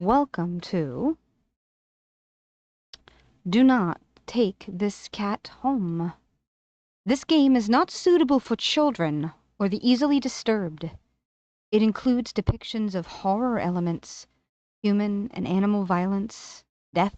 Welcome to Do Not Take This Cat Home. This game is not suitable for children or the easily disturbed. It includes depictions of horror elements, human and animal violence, death,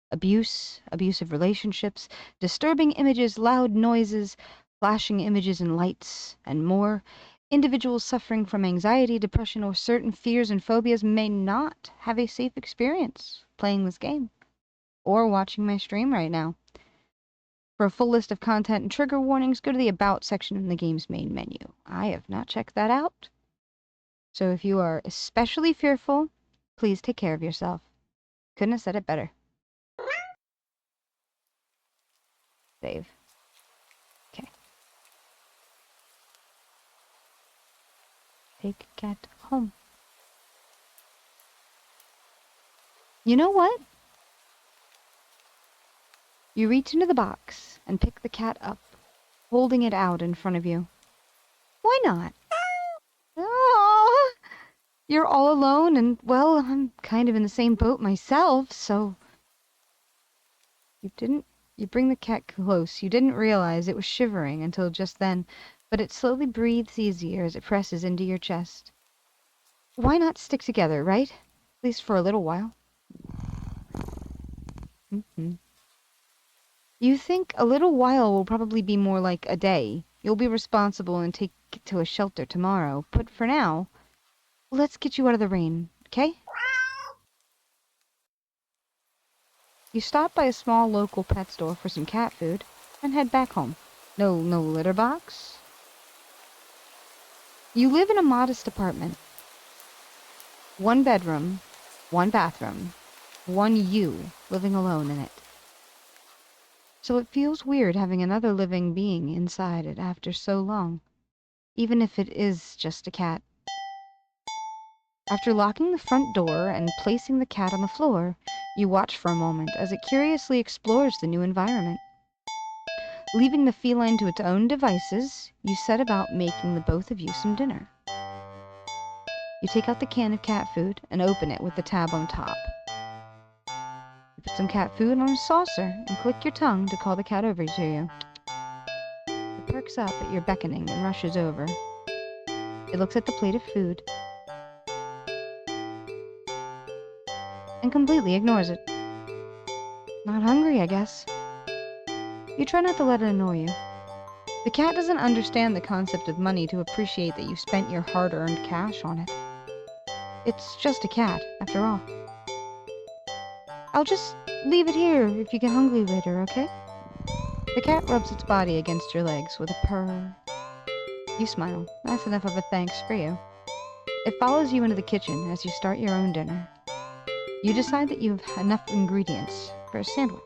abuse, abusive relationships, disturbing images, loud noises, flashing images and lights, and more. Individuals suffering from anxiety, depression, or certain fears and phobias may not have a safe experience playing this game or watching my stream right now. For a full list of content and trigger warnings, go to the About section in the game's main menu. I have not checked that out. So if you are especially fearful, please take care of yourself. Couldn't have said it better. Save. Okay. Take cat home. You know what? You reach into the box and pick the cat up, holding it out in front of you. Why not? Oh, you're all alone, and, well, I'm kind of in the same boat myself, so... You bring the cat close. You didn't realize it was shivering until just then, but it slowly breathes easier as it presses into your chest. Why not stick together, right? At least for a little while. You think a little while will probably be more like a day. You'll be responsible and take it to a shelter tomorrow. But for now, let's get you out of the rain, okay? You stop by a small local pet store for some cat food and head back home. No litter box? You live in a modest apartment. 1 bedroom, 1 bathroom, 1 you living alone in it. So it feels weird having another living being inside it after so long, even if it is just a cat. After locking the front door and placing the cat on the floor, you watch for a moment as it curiously explores the new environment. Leaving the feline to its own devices, you set about making the both of you some dinner. You take out the can of cat food and open it with the tab on top. You put some cat food on a saucer and click your tongue to call the cat over to you. It perks up at your beckoning and rushes over. It looks at the plate of food and completely ignores it. Not hungry, I guess. You try not to let it annoy you. The cat doesn't understand the concept of money to appreciate that you spent your hard-earned cash on it. It's just a cat, after all. I'll just leave it here if you get hungry later, okay? The cat rubs its body against your legs with a purr. You smile. That's enough of a thanks for you. It follows you into the kitchen as you start your own dinner. You decide that you have enough ingredients for a sandwich.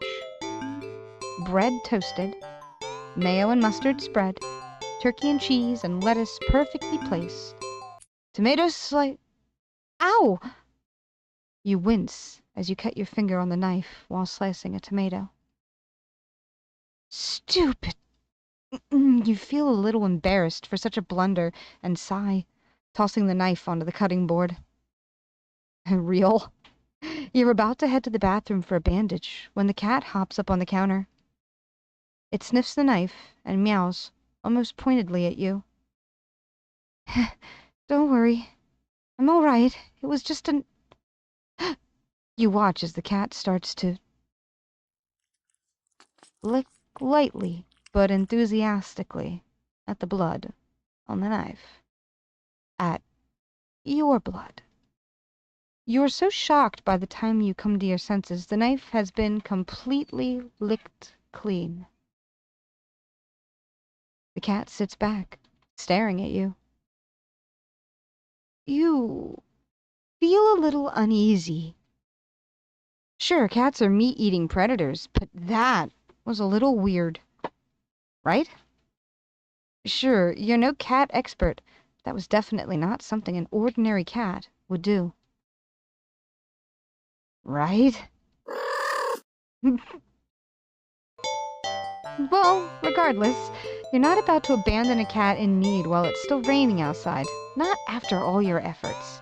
Bread toasted, mayo and mustard spread, turkey and cheese and lettuce perfectly placed, tomatoes Ow! You wince as you cut your finger on the knife while slicing a tomato. Stupid! You feel a little embarrassed for such a blunder and sigh, tossing the knife onto the cutting board. Real? You're about to head to the bathroom for a bandage when the cat hops up on the counter. It sniffs the knife and meows, almost pointedly at you. Don't worry. I'm all right. It was just an... You watch as the cat starts to lick lightly but enthusiastically at the blood on the knife. At your blood. You are so shocked by the time you come to your senses, the knife has been completely licked clean. The cat sits back, staring at you. You feel a little uneasy. Sure, cats are meat-eating predators, but that was a little weird. Right? Sure, you're no cat expert. That was definitely not something an ordinary cat would do. Right? Well, regardless, you're not about to abandon a cat in need while it's still raining outside. Not after all your efforts.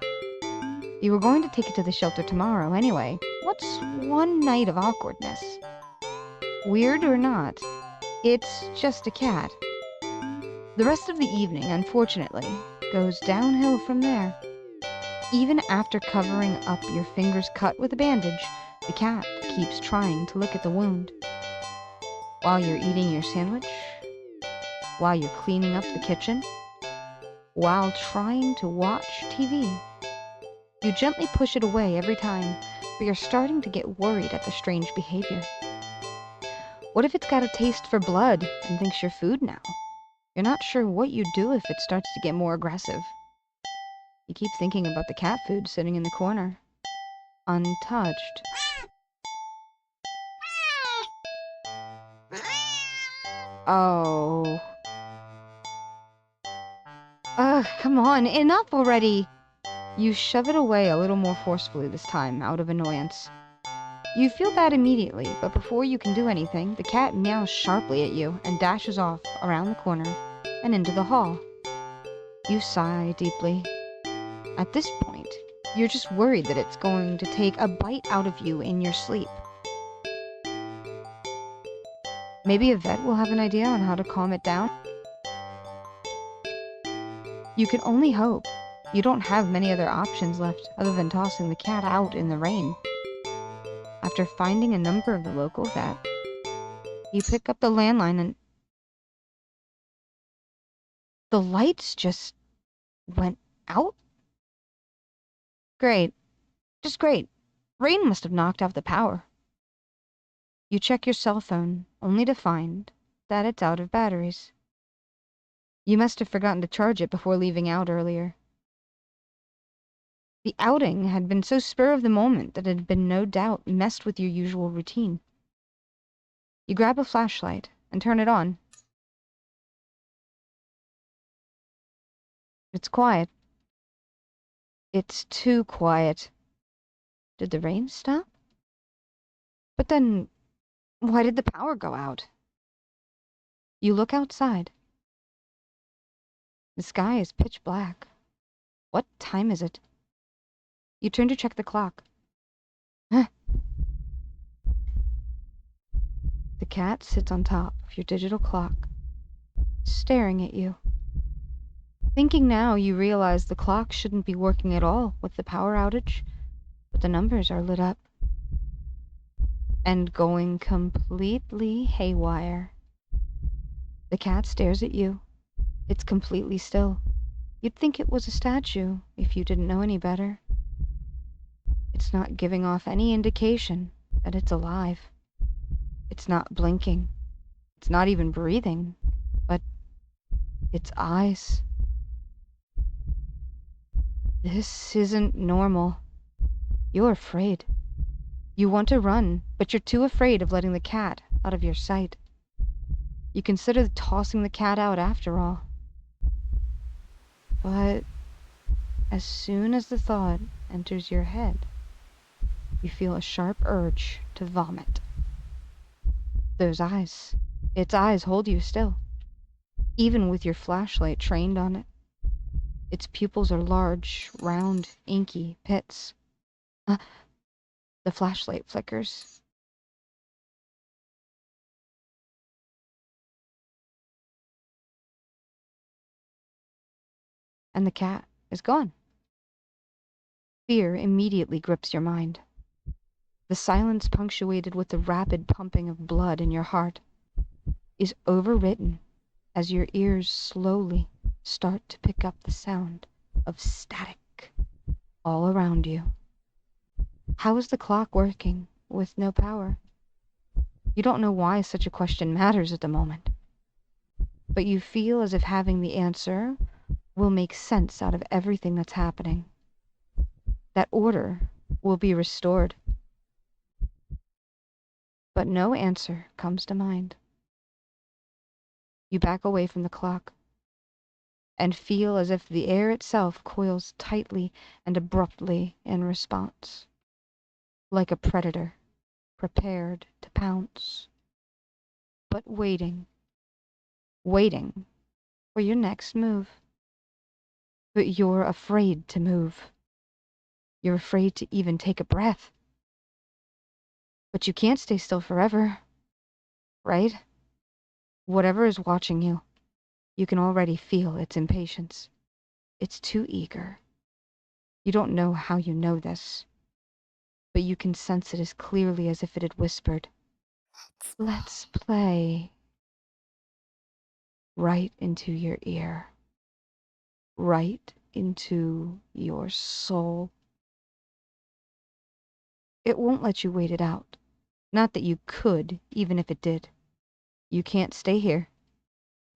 You were going to take it to the shelter tomorrow anyway. What's one night of awkwardness? Weird or not, it's just a cat. The rest of the evening, unfortunately, goes downhill from there. Even after covering up your finger's cut with a bandage, the cat keeps trying to look at the wound. While you're eating your sandwich, while you're cleaning up the kitchen, while trying to watch TV. You gently push it away every time, but you're starting to get worried at the strange behavior. What if it's got a taste for blood and thinks you're food now? You're not sure what you'd do if it starts to get more aggressive. You keep thinking about the cat food sitting in the corner, untouched. Oh. Ugh, come on, enough already! You shove it away a little more forcefully this time, out of annoyance. You feel bad immediately, but before you can do anything, the cat meows sharply at you and dashes off around the corner and into the hall. You sigh deeply. At this point, you're just worried that it's going to take a bite out of you in your sleep. Maybe a vet will have an idea on how to calm it down? You can only hope. You don't have many other options left other than tossing the cat out in the rain. After finding a number of the local vet, you pick up the landline and the lights just went out? Great. Just great. Rain must have knocked out the power. You check your cell phone, only to find that it's out of batteries. You must have forgotten to charge it before leaving out earlier. The outing had been so spur of the moment that it had been no doubt messed with your usual routine. You grab a flashlight and turn it on. It's quiet. It's too quiet. Did the rain stop? But then, why did the power go out? You look outside. The sky is pitch black. What time is it? You turn to check the clock. Huh. The cat sits on top of your digital clock, staring at you. Thinking now, you realize the clock shouldn't be working at all with the power outage, but the numbers are lit up and going completely haywire. The cat stares at you. It's completely still. You'd think it was a statue if you didn't know any better. It's not giving off any indication that it's alive. It's not blinking. It's not even breathing, but its eyes. This isn't normal. You're afraid. You want to run, but you're too afraid of letting the cat out of your sight. You consider tossing the cat out after all. But as soon as the thought enters your head, you feel a sharp urge to vomit. Those eyes, its eyes hold you still, even with your flashlight trained on it. Its pupils are large, round, inky pits. The flashlight flickers. And the cat is gone. Fear immediately grips your mind. The silence, punctuated with the rapid pumping of blood in your heart, is overwritten as your ears slowly start to pick up the sound of static all around you. How is the clock working with no power? You don't know why such a question matters at the moment, but you feel as if having the answer will make sense out of everything that's happening. That order will be restored. But no answer comes to mind. You back away from the clock and feel as if the air itself coils tightly and abruptly in response, like a predator prepared to pounce, but waiting for your next move. But you're afraid to move. You're afraid to even take a breath. But you can't stay still forever, right? Whatever is watching you, you can already feel its impatience. It's too eager. You don't know how you know this, but you can sense it as clearly as if it had whispered, "Let's play," right into your ear, right into your soul. It won't let you wait it out. Not that you could, even if it did. You can't stay here.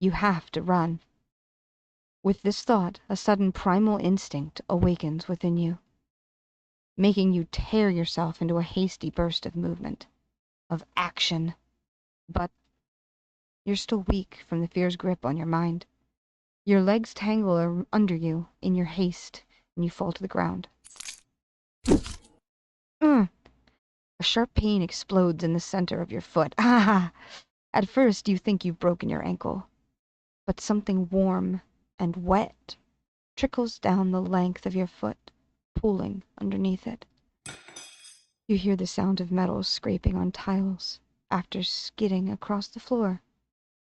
You have to run. With this thought, a sudden primal instinct awakens within you, making you tear yourself into a hasty burst of movement, of action. But you're still weak from the fear's grip on your mind. Your legs tangle under you in your haste, and you fall to the ground. A sharp pain explodes in the center of your foot. Ah! At first, you think you've broken your ankle, but something warm and wet trickles down the length of your foot, pooling underneath it. You hear the sound of metal scraping on tiles after skidding across the floor,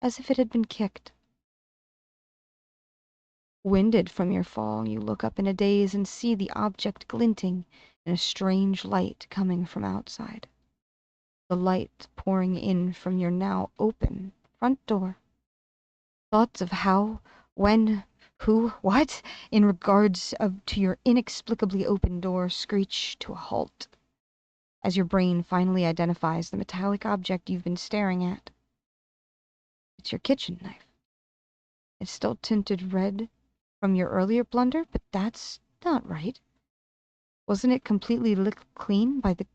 as if it had been kicked. Winded from your fall, you look up in a daze and see the object glinting in a strange light coming from outside. The light pouring in from your now open front door. Thoughts of how, when, who, what, in regards to your inexplicably open door screech to a halt, as your brain finally identifies the metallic object you've been staring at. It's your kitchen knife. It's still tinted red from your earlier blunder, but that's not right. Wasn't it completely licked clean by the...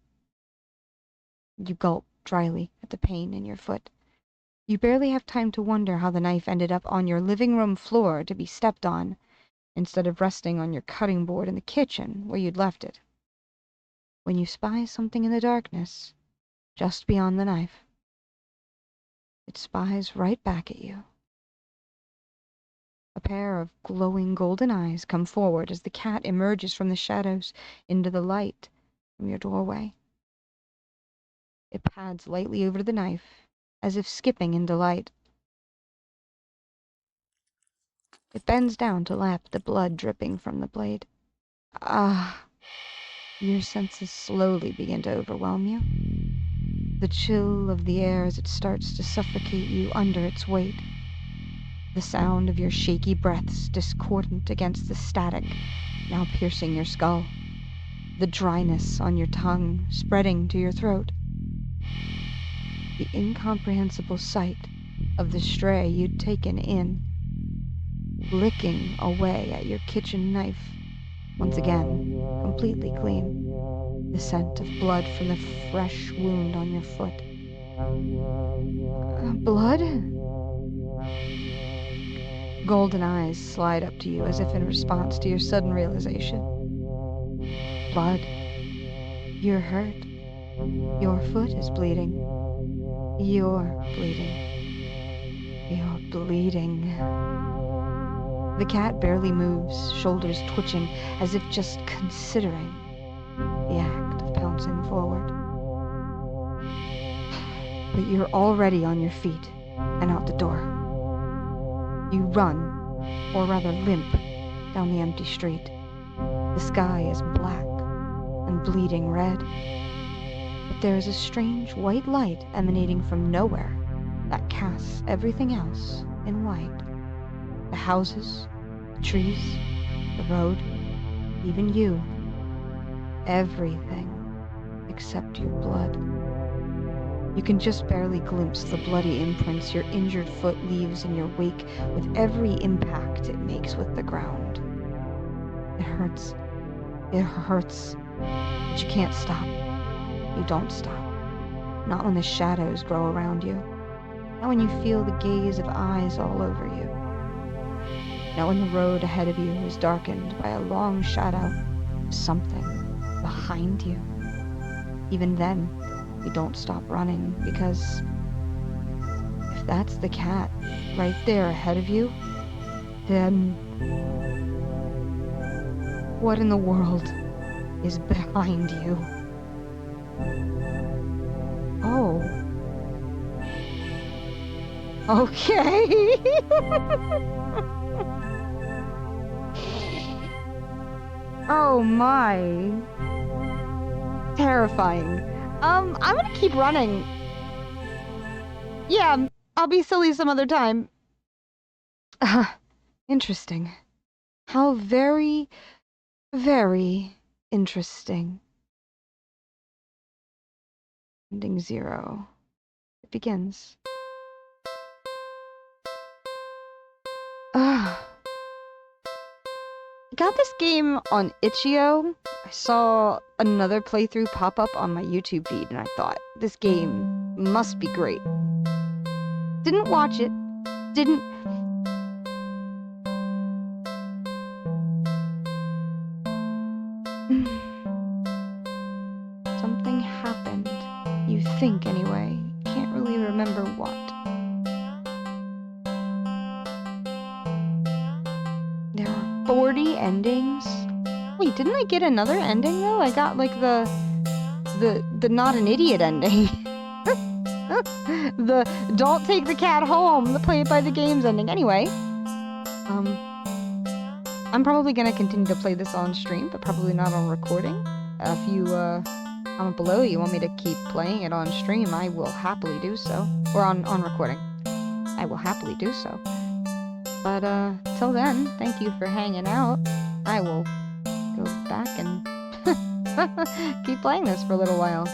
You gulp dryly at the pain in your foot. You barely have time to wonder how the knife ended up on your living room floor to be stepped on, instead of resting on your cutting board in the kitchen where you'd left it. When you spy something in the darkness, just beyond the knife, it spies right back at you. A pair of glowing golden eyes come forward as the cat emerges from the shadows into the light from your doorway. It pads lightly over the knife, as if skipping in delight. It bends down to lap the blood dripping from the blade. Ah! Your senses slowly begin to overwhelm you. The chill of the air as it starts to suffocate you under its weight. The sound of your shaky breaths discordant against the static now piercing your skull. The dryness on your tongue spreading to your throat. The incomprehensible sight of the stray you'd taken in, licking away at your kitchen knife, once again, completely clean. The scent of blood from the fresh wound on your foot. Blood? Golden eyes slide up to you as if in response to your sudden realization. Blood. You're hurt. Your foot is bleeding. You're bleeding. You're bleeding. The cat barely moves, shoulders twitching, as if just considering the act of pouncing forward. But you're already on your feet and out the door. You run, or rather limp, down the empty street. The sky is black and bleeding red, but there is a strange white light emanating from nowhere that casts everything else in white. The houses, the trees, the road, even you. Everything except your blood. You can just barely glimpse the bloody imprints your injured foot leaves in your wake with every impact it makes with the ground. It hurts. It hurts. But you can't stop. You don't stop. Not when the shadows grow around you. Not when you feel the gaze of eyes all over you. Not when the road ahead of you is darkened by a long shadow of something behind you. Even then, you don't stop running, because if that's the cat right there ahead of you, then what in the world is behind you. Oh. Okay. Oh my. Terrifying. I'm gonna keep running. Yeah, I'll be silly some other time. Interesting. How very, very interesting. Ending 0. It begins. I got this game on Itch.io. I saw another playthrough pop up on my YouTube feed, and I thought, this game must be great. Didn't watch it. Didn't... Something happened. You think, anyway. Can't really remember what. There are 40 endings? Wait, didn't I get another ending, though? I got, like, the not an idiot ending. The don't take the cat home, the play it by the games ending. Anyway, I'm probably gonna continue to play this on stream, but probably not on recording. If you, comment below, you want me to keep playing it on stream, I will happily do so. Or on recording. I will happily do so. But, till then, thank you for hanging out. I will go back and keep playing this for a little while.